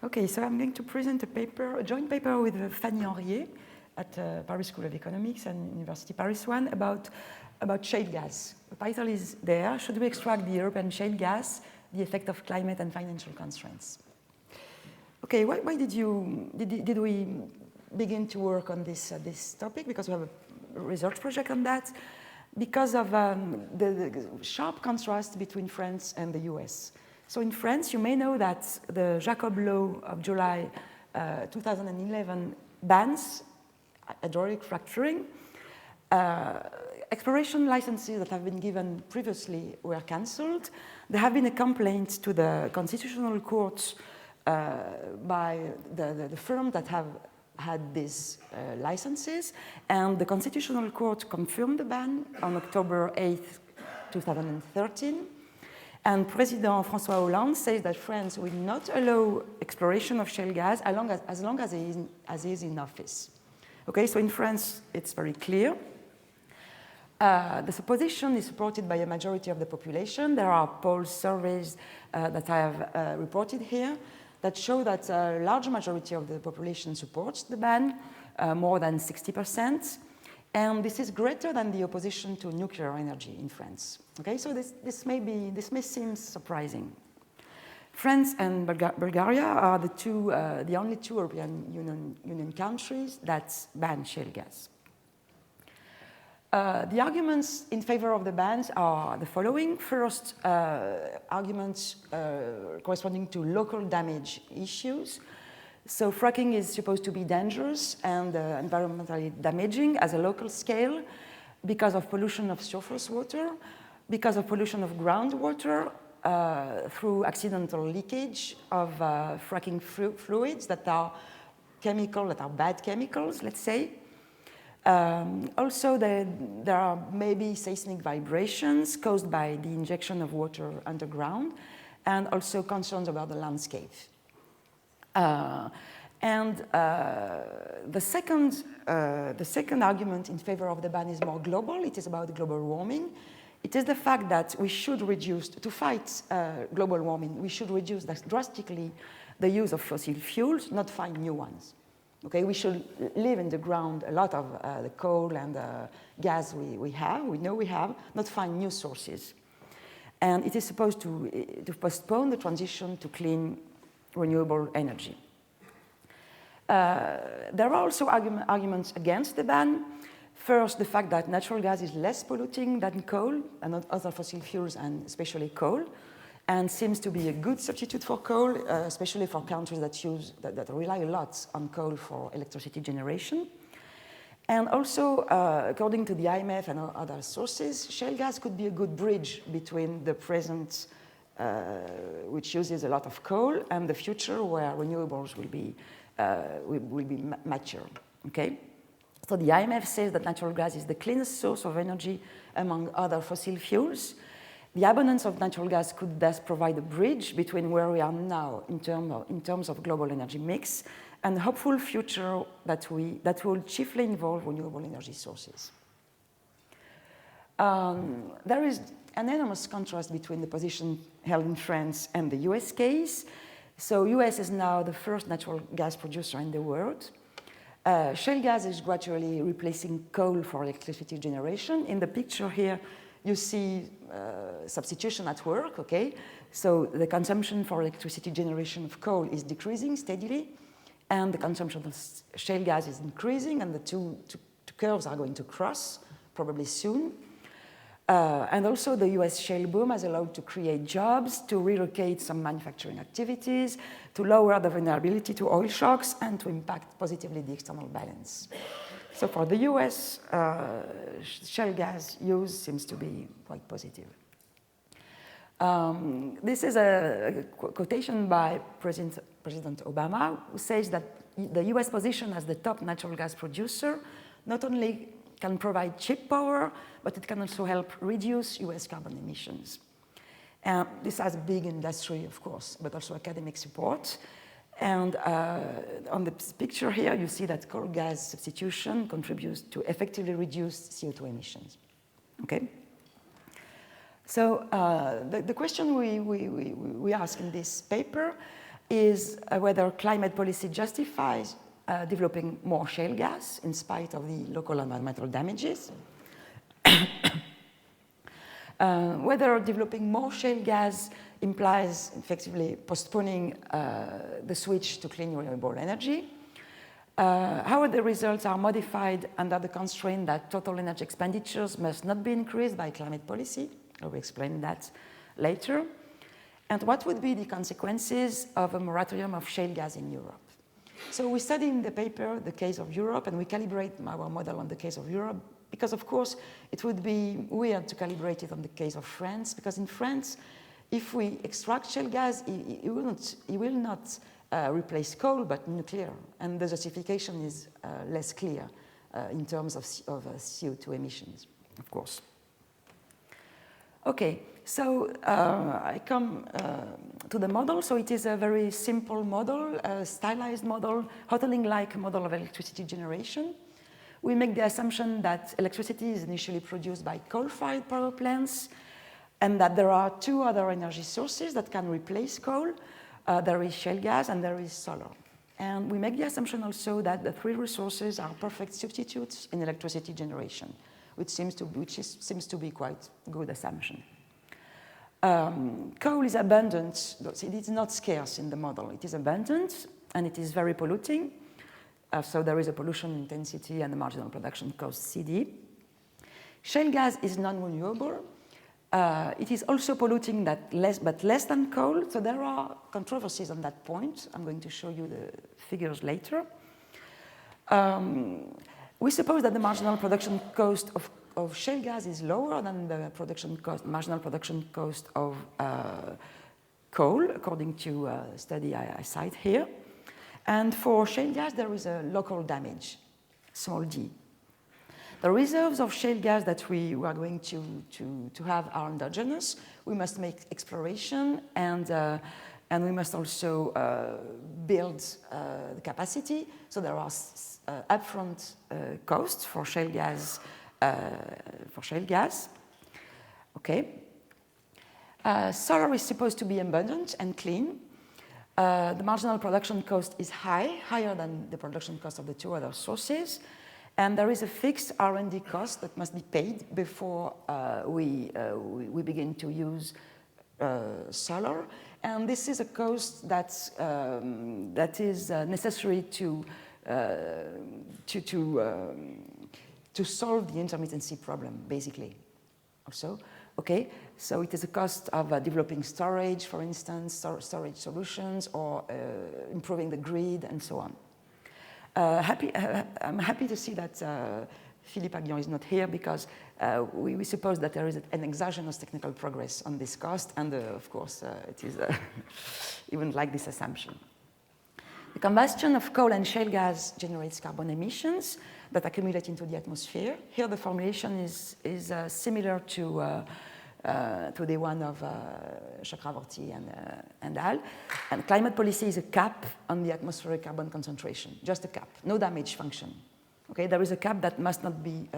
Okay, so I'm going to present a joint paper with Fanny Henriet at Paris School of Economics and University Paris 1 about shale gas. The title is there, Should we extract the European shale gas, the effect of climate and financial constraints? Okay, why did we begin to work on this topic? Because we have a research project on that. Because of the sharp contrast between France and the US. So in France, you may know that the Jacob Law of July 2011 bans hydraulic fracturing. Exploration licenses that have been given previously were cancelled. There have been a complaint to the Constitutional Court by the firm that have had these licenses, and the Constitutional Court confirmed the ban on October 8th, 2013. And President François Hollande says that France will not allow exploration of shale gas as long as he is in office. Okay, so in France, it's very clear. The position is supported by a majority of the population. There are poll surveys that I have reported here that show that a large majority of the population supports the ban, more than 60%. And this is greater than the opposition to nuclear energy in France. Okay, so this may seem surprising. France and Bulgaria are the only two European Union countries that ban shale gas. The arguments in favor of the bans are the following. First, arguments corresponding to local damage issues. So fracking is supposed to be dangerous and environmentally damaging as a local scale because of pollution of surface water, because of pollution of groundwater through accidental leakage of fracking fluids that are bad chemicals, let's say. Also, there are maybe seismic vibrations caused by the injection of water underground, and also concerns about the landscape. The second argument in favor of the ban is more global. It is about global warming. It is the fact that we should reduce, to fight global warming, we should reduce drastically the use of fossil fuels, not find new ones. Okay, we should leave in the ground a lot of the coal and gas we know we have, not find new sources. And it is supposed to postpone the transition to clean, renewable energy. There are also arguments against the ban. First, the fact that natural gas is less polluting than coal and other fossil fuels, and especially coal, and seems to be a good substitute for coal, especially for countries that rely a lot on coal for electricity generation. And also, according to the IMF and other sources, shale gas could be a good bridge between the present, which uses a lot of coal, and the future where renewables will be mature. Okay? So the IMF says that natural gas is the cleanest source of energy among other fossil fuels. The abundance of natural gas could thus provide a bridge between where we are now in terms of global energy mix and a hopeful future that will chiefly involve renewable energy sources. There is an enormous contrast between the position held in France and the US case. So US is now the first natural gas producer in the world. Shale gas is gradually replacing coal for electricity generation. In the picture here, you see substitution at work, okay? So the consumption for electricity generation of coal is decreasing steadily, and the consumption of shale gas is increasing, and the two curves are going to cross probably soon. And also the US shale boom has allowed to create jobs, to relocate some manufacturing activities, to lower the vulnerability to oil shocks, and to impact positively the external balance. So for the US, shale gas use seems to be quite positive. This is a quotation by President Obama, who says that the US position as the top natural gas producer not only can provide cheap power, but it can also help reduce US carbon emissions. This has big industry, of course, but also academic support. And on the picture here, you see that coal gas substitution contributes to effectively reduce CO2 emissions. Okay? So the question we ask in this paper is whether climate policy justifies developing more shale gas in spite of the local environmental damages. Whether developing more shale gas implies effectively postponing the switch to clean renewable energy. How the results are modified under the constraint that total energy expenditures must not be increased by climate policy. I will explain that later. And what would be the consequences of a moratorium of shale gas in Europe? So we study in the paper the case of Europe, and we calibrate our model on the case of Europe, because of course it would be weird to calibrate it on the case of France, because in France, if we extract shale gas, it will not replace coal, but nuclear, and the justification is less clear in terms of CO2 emissions, of course. Okay, so I come to the model. So it is a very simple model, a stylized model, Hotelling-like model of electricity generation. We make the assumption that electricity is initially produced by coal-fired power plants, and that there are two other energy sources that can replace coal. There is shale gas and there is solar. And we make the assumption also that the three resources are perfect substitutes in electricity generation, which seems to be quite a good assumption. Coal is abundant. It is not scarce in the model. It is abundant and it is very polluting. So there is a pollution intensity and a marginal production cost CD. Shale gas is non-renewable. It is also polluting but less than coal. So there are controversies on that point. I'm going to show you the figures later. We suppose that the marginal production cost of shale gas is lower than the marginal production cost of coal, according to a study I cite here. And for shale gas, there is a local damage, small d. The reserves of shale gas that we are going to have are endogenous. We must make exploration, and we must also build the capacity. So there are upfront costs for shale gas. Okay. Solar is supposed to be abundant and clean. The marginal production cost is higher than the production cost of the two other sources. And there is a fixed R&D cost that must be paid before we begin to use solar. And this is a cost that is necessary to solve the intermittency problem, basically. Also, okay, so it is a cost of developing storage, for instance, storage solutions, or improving the grid, and so on. I'm happy to see that Philippe Aguillon is not here, because we suppose that there is an exogenous technical progress on this cost, and of course, it is he wouldn't like this assumption. The combustion of coal and shale gas generates carbon emissions that accumulate into the atmosphere. Here, the formulation is similar to the one of Chakravorty and Al. And climate policy is a cap on the atmospheric carbon concentration, just a cap, no damage function. Okay, there is a cap that must not be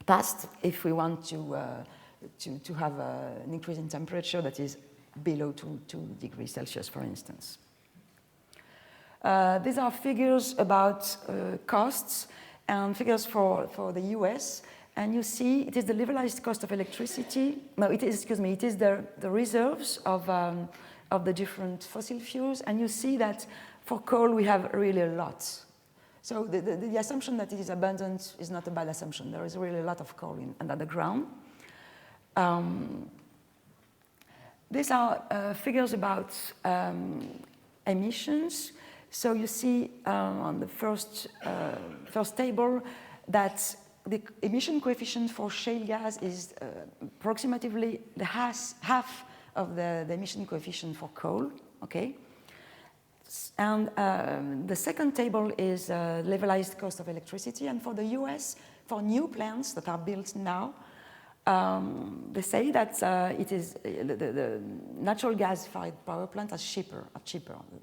passed if we want to have an increase in temperature that is below 2 degrees Celsius, for instance. These are figures about costs and figures for the US. And you see, it is the levelized cost of electricity. No, it is, it is the reserves of the different fossil fuels. And you see that for coal, we have really a lot. So the assumption that it is abundant is not a bad assumption. There is really a lot of coal under the ground. These are figures about emissions. So you see on the first table that the emission coefficient for shale gas is approximately the half of the emission coefficient for coal, okay? And the second table is levelized cost of electricity. And for the US, for new plants that are built now, they say that it is the natural gas-fired power plant are cheaper.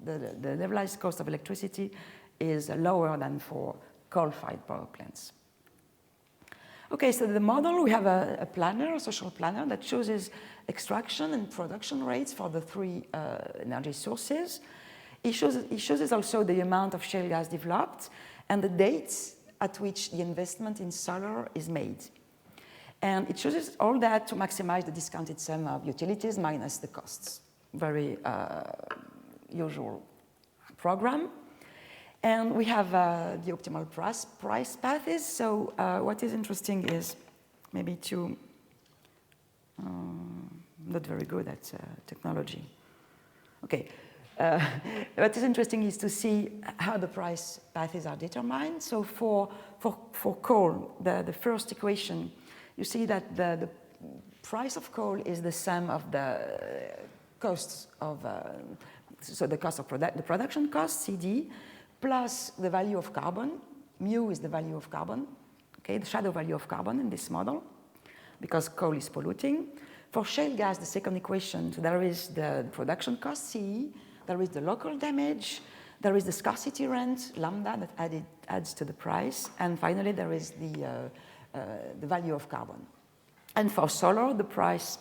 The levelized cost of electricity is lower than for coal-fired power plants. Okay, so the model, we have a planner, a social planner, that chooses extraction and production rates for the three energy sources. It shows also the amount of shale gas developed and the dates at which the investment in solar is made. And it chooses all that to maximize the discounted sum of utilities minus the costs. Very usual program. And we have the optimal price paths. So what is interesting is maybe to, not very good at technology. Okay, what is interesting is to see how the price paths are determined. So for coal, the first equation, you see that the price of coal is the sum of the costs of, so the cost of the production cost, CD, plus the value of carbon. Mu is the value of carbon, okay, the shadow value of carbon in this model, because coal is polluting. For shale gas, the second equation, so there is the production cost, CE, there is the local damage, there is the scarcity rent, lambda, that adds to the price, and finally there is the value of carbon. And for solar, the price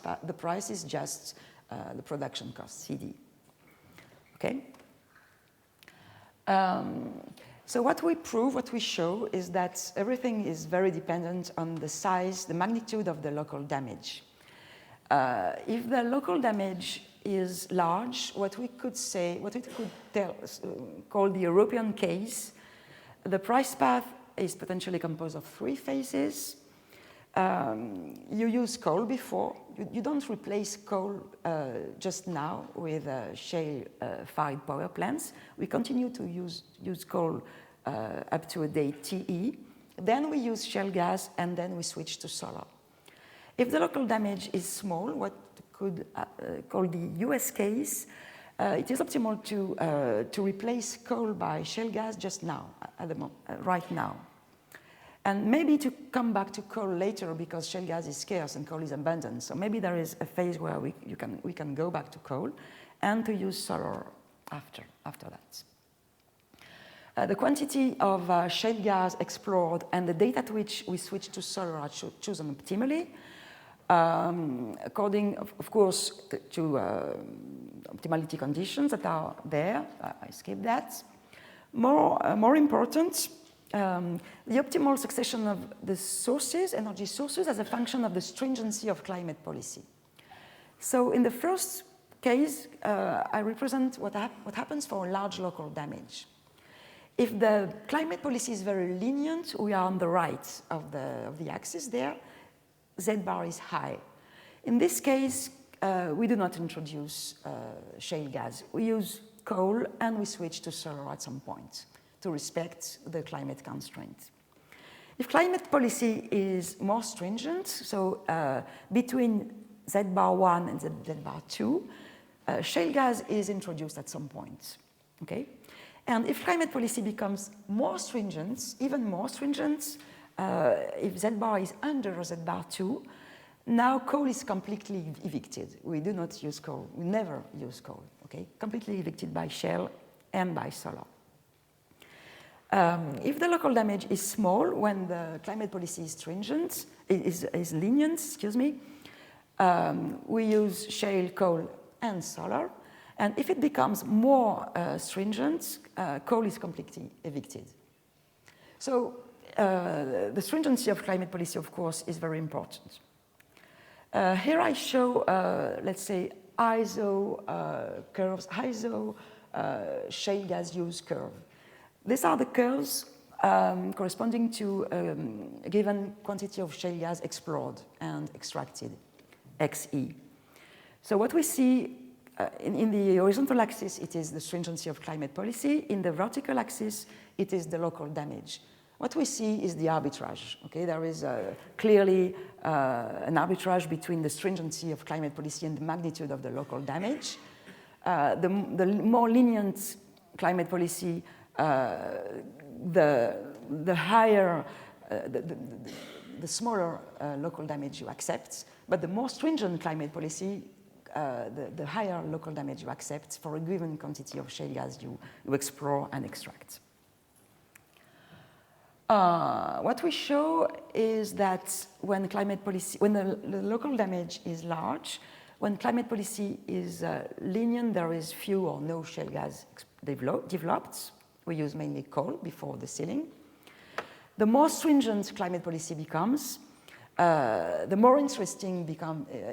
is just the production cost, CD. Okay? So what we prove, what we show, is that everything is very dependent on the size, the magnitude of the local damage. If the local damage is large, what we could call the European case, the price path is potentially composed of three phases. You use coal before. You don't replace coal just now with shale-fired power plants. We continue to use coal up to a date TE. Then we use shale gas, and then we switch to solar. If the local damage is small, what could call the US case, it is optimal to replace coal by shale gas just now, right now. And maybe to come back to coal later because shale gas is scarce and coal is abundant. So maybe there is a phase where we can go back to coal and to use solar after that. The quantity of shale gas explored and the date at which we switch to solar are chosen optimally, according, of course, to optimality conditions that are there. I skip that. More important, the optimal succession of the sources, energy sources, as a function of the stringency of climate policy. So in the first case, I represent what happens for large local damage. If the climate policy is very lenient, we are on the right of the axis there. Z bar is high. In this case, we do not introduce shale gas. We use coal and we switch to solar at some point to respect the climate constraint. If climate policy is more stringent, so between Z bar 1 and Z bar 2, shale gas is introduced at some point, okay? And if climate policy becomes more stringent, even more stringent, if Z bar is under Z bar 2, now coal is completely evicted. We do not use coal. We never use coal, okay? Completely evicted by shale and by solar. If the local damage is small, when the climate policy is stringent, is lenient, excuse me, we use shale, coal, and solar. And if it becomes more stringent, coal is completely evicted. So the stringency of climate policy, of course, is very important. Here I show, let's say, ISO curves, ISO shale gas use curve. These are the curves corresponding to a given quantity of shale gas explored and extracted, XE. So what we see in the horizontal axis, it is the stringency of climate policy. In the vertical axis, it is the local damage. What we see is the arbitrage. Okay, there is clearly an arbitrage between the stringency of climate policy and the magnitude of the local damage. The more lenient climate policy, the higher, the smaller local damage you accept. But the more stringent climate policy, the higher local damage you accept for a given quantity of shale gas you explore and extract. What we show is that when climate policy, when the local damage is large, when climate policy is lenient, there is few or no shale gas developed. We use mainly coal before the ceiling. The more stringent climate policy becomes, the more interesting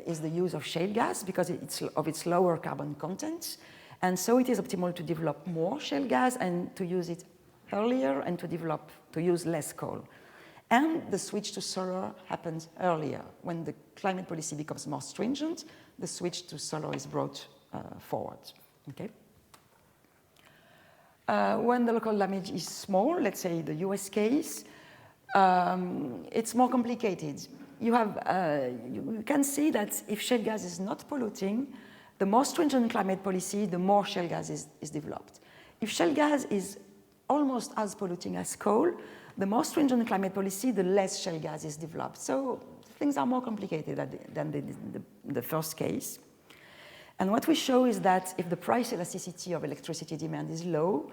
is the use of shale gas because of its lower carbon content. And so it is optimal to develop more shale gas and to use it earlier and to use less coal. And the switch to solar happens earlier. When the climate policy becomes more stringent, the switch to solar is brought forward. Okay? When the local damage is small, let's say the US case, it's more complicated. You can see that if shale gas is not polluting, the more stringent climate policy, the more shale gas is developed. If shale gas is almost as polluting as coal, the more stringent climate policy, the less shale gas is developed. So things are more complicated than the first case. And what we show is that if the price elasticity of electricity demand is low,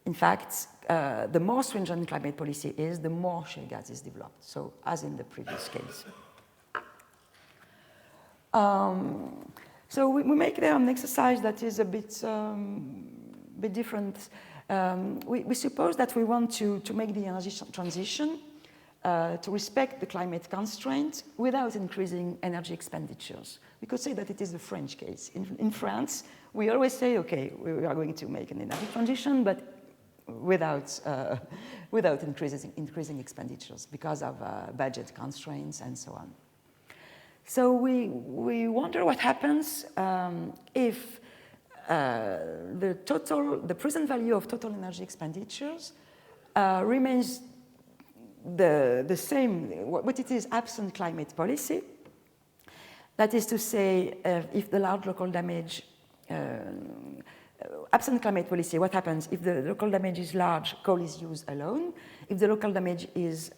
in fact, the more stringent climate policy is, the more shale gas is developed, so as in the previous case. So we make there an exercise that is a bit different. We suppose that we want to make the energy transition to respect the climate constraint without increasing energy expenditures. We could say that it is the French case. In France, we always say, okay, we are going to make an energy transition, but without increasing expenditures because of budget constraints and so on. So we wonder what happens if the present value of total energy expenditures remains the same, what it is absent climate policy. That is to say, if the large local damage, absent climate policy, what happens? If the local damage is large, coal is used alone. If the local damage is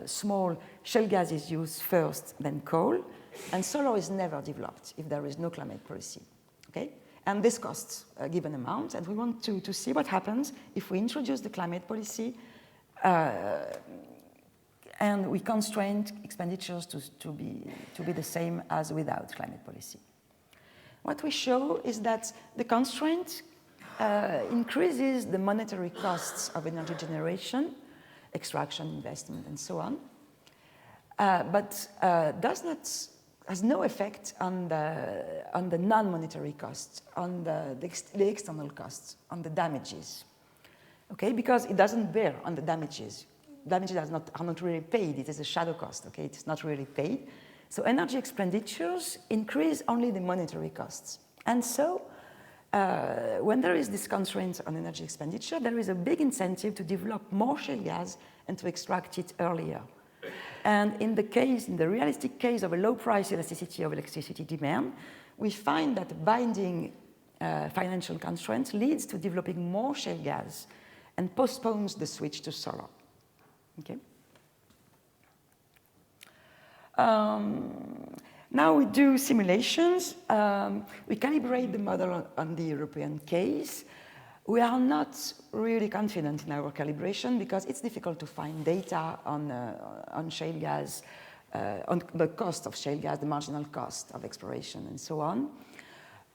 small, shale gas is used first, then coal. And solar is never developed if there is no climate policy. Okay? And this costs a given amount, and we want to see what happens if we introduce the climate policy and we constrain expenditures to be the same as without climate policy. What we show is that the constraint increases the monetary costs of energy generation, extraction, investment, and so on, but has no effect on the non-monetary costs, on the external costs, on the damages, okay? Because it doesn't bear on the damages. Damages are not really paid. It is a shadow cost, okay? It's not really paid. So energy expenditures increase only the monetary costs. And so when there is this constraint on energy expenditure, there is a big incentive to develop more shale gas and to extract it earlier. And in the realistic case of a low price elasticity of electricity demand, we find that binding financial constraints leads to developing more shale gas and postpones the switch to solar. Okay? Now we do simulations. We calibrate the model on the European case. We are not really confident in our calibration because it's difficult to find data on shale gas, on the cost of shale gas, the marginal cost of exploration, and so on.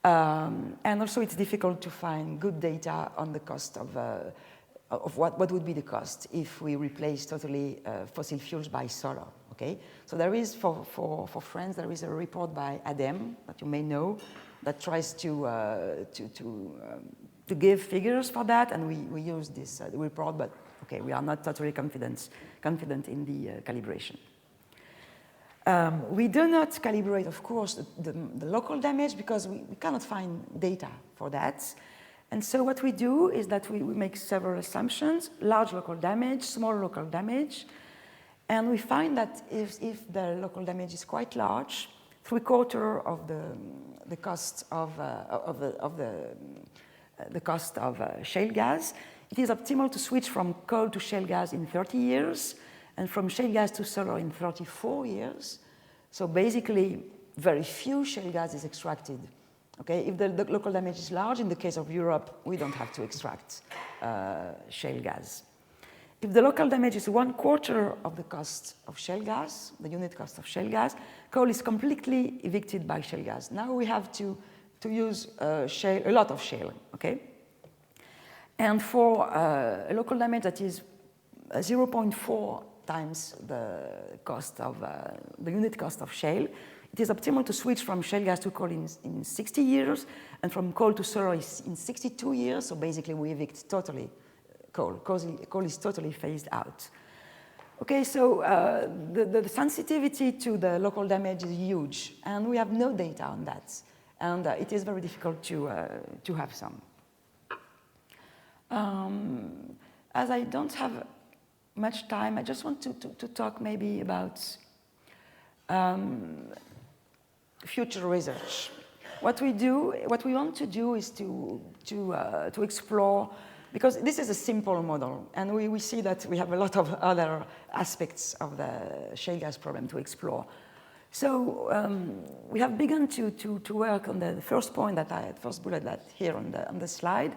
And also it's difficult to find good data on the cost of what would be the cost if we replace totally fossil fuels by solar. Okay, so there is for France there is a report by ADEME that you may know that tries to give figures for that, and we use this report, but okay, we are not totally confident in the calibration. We do not calibrate, of course, the local damage because we cannot find data for that. And so what we do is that we make several assumptions: large local damage, small local damage. And we find that if the local damage is quite large, 3/4 of the cost of shale gas, it is optimal to switch from coal to shale gas in 30 years and from shale gas to solar in 34 years. So basically, very few shale gas is extracted. Okay, if the local damage is large, in the case of Europe, we don't have to extract shale gas. If the local damage is 1/4 of the cost of shale gas, the unit cost of shale gas, coal is completely evicted by shale gas. Now we have to use shale, a lot of shale, okay? And for a local damage that is 0.4 times the cost of the unit cost of shale, it is optimal to switch from shale gas to coal in 60 years and from coal to solar in 62 years. So basically we evict totally coal. Coal is totally phased out. Okay, so the sensitivity to the local damage is huge, and we have no data on that. And it is very difficult to have some. As I don't have much time, I just want to talk maybe about future research. What we want to do is to explore, because this is a simple model, and we see that we have a lot of other aspects of the shale gas problem to explore. So we have begun to work on the first point first bullet that here on the slide,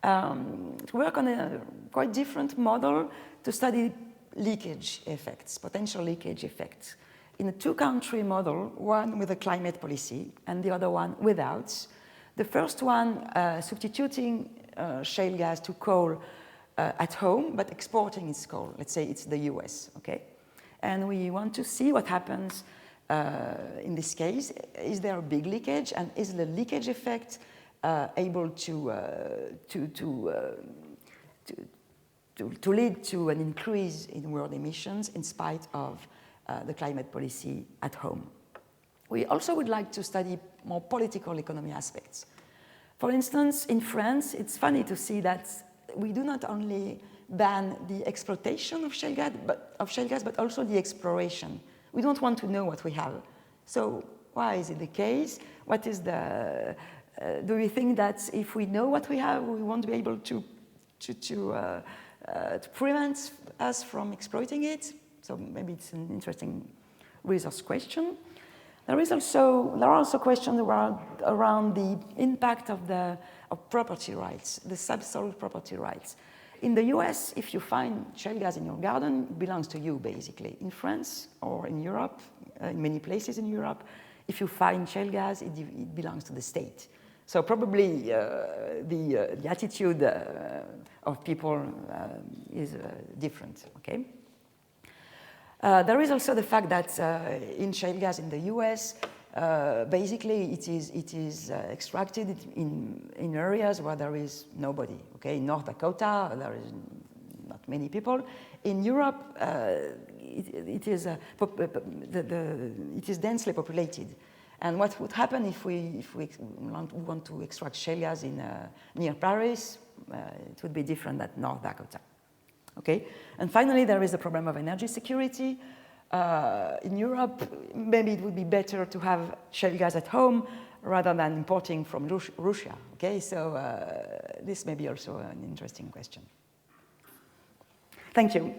to work on a quite different model to study leakage effects, potential leakage effects. In a two-country model, one with a climate policy and the other one without. The first one substituting shale gas to coal at home, but exporting its coal. Let's say it's the US, okay? And we want to see what happens in this case. Is there a big leakage, and is the leakage effect able to lead to an increase in world emissions in spite of the climate policy at home? We also would like to study more political economy aspects. For instance, in France, it's funny to see that we do not only ban the exploitation of shale gas, but also the exploration. We don't want to know what we have. So why is it the case? What is the... do we think that if we know what we have, we won't be able to prevent us from exploiting it? So maybe it's an interesting resource question. There are also questions around the impact of property rights, the subsoil property rights. In the US, if you find shale gas in your garden, it belongs to you, basically. In France or in Europe, in many places in Europe, if you find shale gas, it belongs to the state. So probably the attitude of people is different, okay? There is also the fact that in shale gas in the US, basically it is extracted in areas where there is nobody. Okay, in North Dakota there is not many people. In Europe, it is densely populated. And what would happen if we want to extract shale gas near Paris? It would be different than North Dakota. Okay, and finally there is the problem of energy security. In Europe, maybe it would be better to have shale gas at home rather than importing from Russia. Okay, so this may be also an interesting question. Thank you.